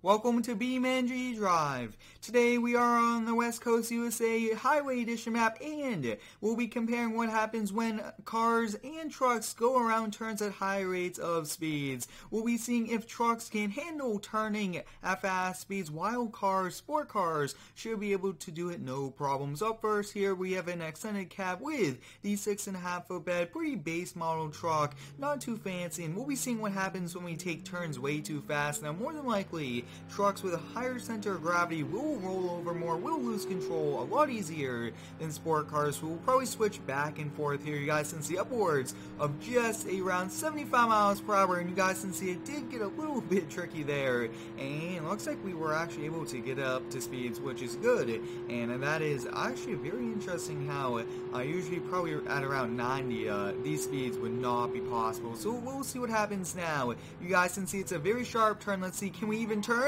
Welcome to BeamNG.drive. Today we are on the West Coast USA Highway Edition map, and we'll be comparing what happens when cars and trucks go around turns at high rates of speeds. We'll be seeing if trucks can handle turning at fast speeds, while cars, sport cars, should be able to do it no problems. Up first here we have an extended cab with the 6.5 foot bed, pretty base model truck, not too fancy, and we'll be seeing what happens when we take turns way too fast. Now, more than likely, trucks with a higher center of gravity will roll over more, will lose control a lot easier than sport cars, who will probably switch back and forth here. You guys can see upwards of just around 75 miles per hour, and you guys can see it did get a little bit tricky there, and it looks like we were actually able to get up to speeds, which is good, and that is actually very interesting how usually probably at around 90, these speeds would not be possible. So we'll see what happens now. You guys can see it's a very sharp turn. Let's see, can we even turn?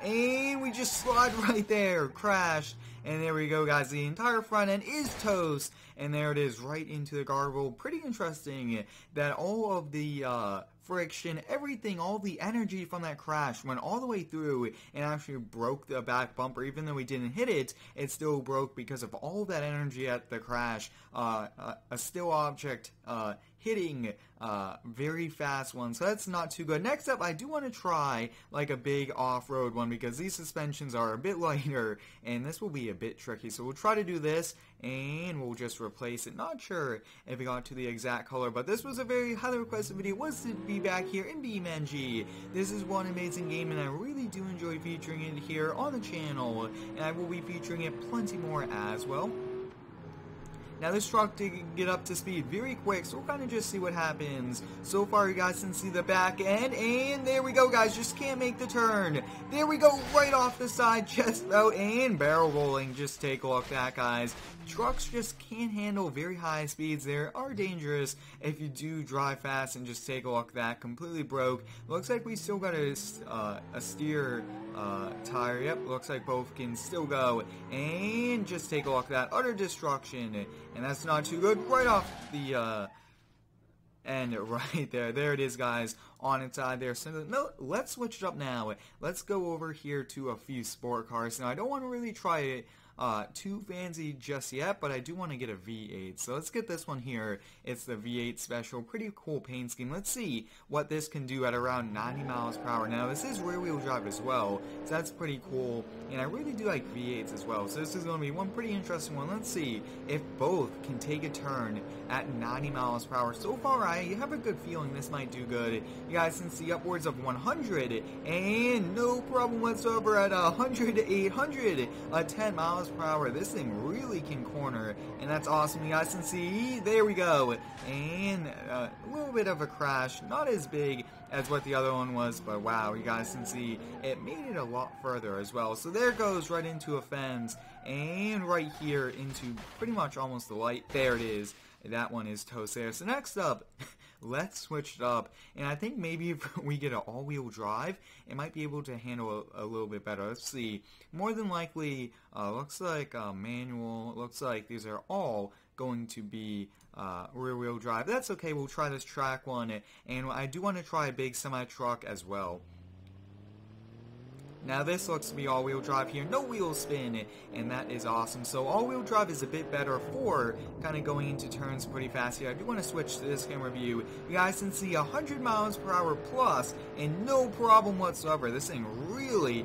And we just slide right there, crashed, and there we go, guys. The entire front end is toast, and there it is, right into the guardrail. Pretty interesting that all of the friction, everything, all the energy from that crash went all the way through and actually broke the back bumper. Even though we didn't hit it, it still broke because of all that energy at the crash. A still object hitting very fast one, so that's not too good. Next up, I do want to try like a big off-road one, because these suspensions are a bit lighter and this will be a bit tricky. So we'll try to do this, and we'll just replace it. Not sure if it got to the exact color, but this was a very highly requested video, was to be back here in BeamNG. This is one amazing game, and I really do enjoy featuring it here on the channel, and I will be featuring it plenty more as well. Now this truck did get up to speed very quick, so we'll kind of just see what happens. So far you guys can see the back end, and there we go, guys, just can't make the turn. There we go, right off the side, just out, and barrel rolling. Just take a look at that, guys. Trucks just can't handle very high speeds. They are dangerous if you do drive fast, and just take a look at that, completely broke. Looks like we still got a steer tire. Yep, looks like both can still go, and just take a look at that, utter destruction. And that's not too good, right off the end right there. There it is, guys, on its side there. So no, let's switch it up now. Let's go over here to a few sport cars. Now, I don't want to really try it too fancy just yet, but I do want to get a V8. So let's get this one here. It's the V8 Special. Pretty cool paint scheme. Let's see what this can do at around 90 miles per hour. Now, this is rear-wheel drive as well, so that's pretty cool. And I really do like V8s as well, so this is going to be one pretty interesting one. Let's see if both can take a turn at 90 miles per hour. So far, I have a good feeling this might do good. You guys can see upwards of 100, and no problem whatsoever at 100 to 800, 10 miles per hour. This thing really can corner, and that's awesome. You guys can see, there we go, and a little bit of a crash, not as big as what the other one was, but wow, you guys can see it made it a lot further as well. So there goes right into a fence, and right here into pretty much almost the light. There it is. That one is toast there. So next up, let's switch it up, and I think maybe if we get an all-wheel drive, it might be able to handle a little bit better. Let's see. More than likely, looks like manual. Looks like these are all going to be rear-wheel drive. That's okay. We'll try this track one, and I do want to try a big semi-truck as well. Now this looks to be all-wheel drive here, no wheel spin, and that is awesome. So all-wheel drive is a bit better for kind of going into turns pretty fast here. I do want to switch to this camera view. You guys can see 100 miles per hour plus, and no problem whatsoever. This thing really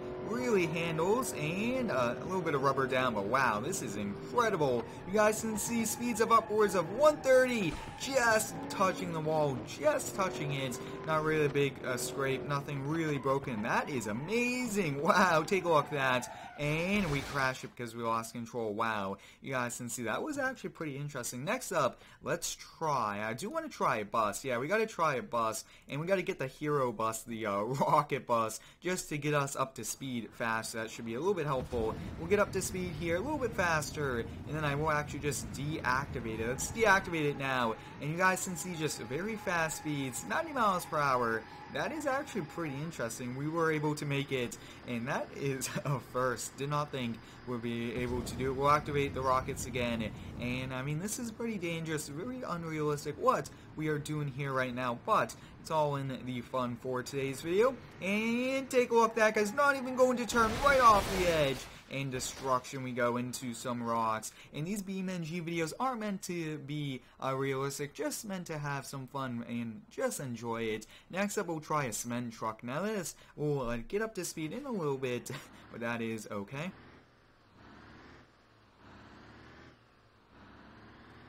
handles, and a little bit of rubber down, but wow, this is incredible. You guys can see speeds of upwards of 130, just touching the wall, just touching it. Not really a big scrape, nothing really broken. That is amazing. Wow, take a look at that. And we crashed it because we lost control. Wow, you guys can see that was actually pretty interesting. Next up, let's try, I do want to try a bus. Yeah, we got to try a bus, and we got to get the hero bus, the rocket bus, just to get us up to speed fast. That should be a little bit helpful. We'll get up to speed here a little bit faster, and then I will actually just deactivate it. Let's deactivate it now, and you guys can see just very fast speeds, 90 miles per hour, That is actually pretty interesting. We were able to make it, and that is a first. Did not think we'd be able to do it. We'll activate the rockets again, and I mean, this is pretty dangerous, really unrealistic what we are doing here right now, but it's all in the fun for today's video. And take a look, that guy's not even going to turn right off the edge. And destruction, we go into some rocks. And these BeamNG videos aren't meant to be realistic, just meant to have some fun and just enjoy it. Next up, we'll try a cement truck. Now this will get up to speed in a little bit, but that is okay.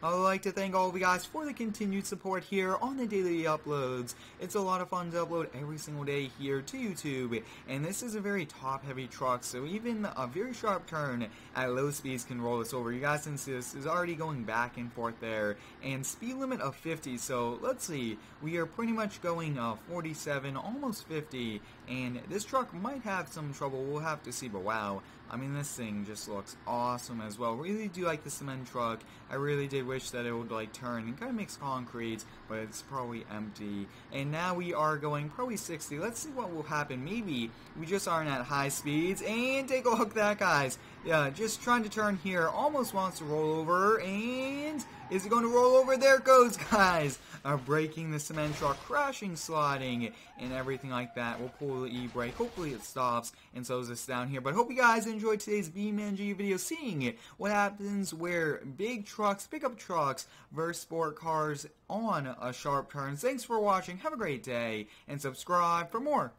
I would like to thank all of you guys for the continued support here on the daily uploads. It's a lot of fun to upload every single day here to YouTube, and this is a very top-heavy truck, so even a very sharp turn at low speeds can roll us over. You guys can see this is already going back and forth there, and speed limit of 50, so let's see, we are pretty much going 47, almost 50, and this truck might have some trouble, we'll have to see, but wow. I mean, this thing just looks awesome as well. Really do like the cement truck. I really did wish that it would like turn and kind of mix concrete, but it's probably empty. And now we are going probably 60. Let's see what will happen. Maybe we just aren't at high speeds. And take a look at that, guys. Yeah, just trying to turn here. Almost wants to roll over. And is it going to roll over? There it goes, guys. Breaking the cement truck, crashing, sliding, and everything like that. We'll pull the e-brake. Hopefully it stops and slows us down here. But hope you guys enjoyed today's BeamNG video, seeing what happens where big trucks, pickup trucks, versus sport cars on a sharp turn. Thanks for watching. Have a great day, and subscribe for more.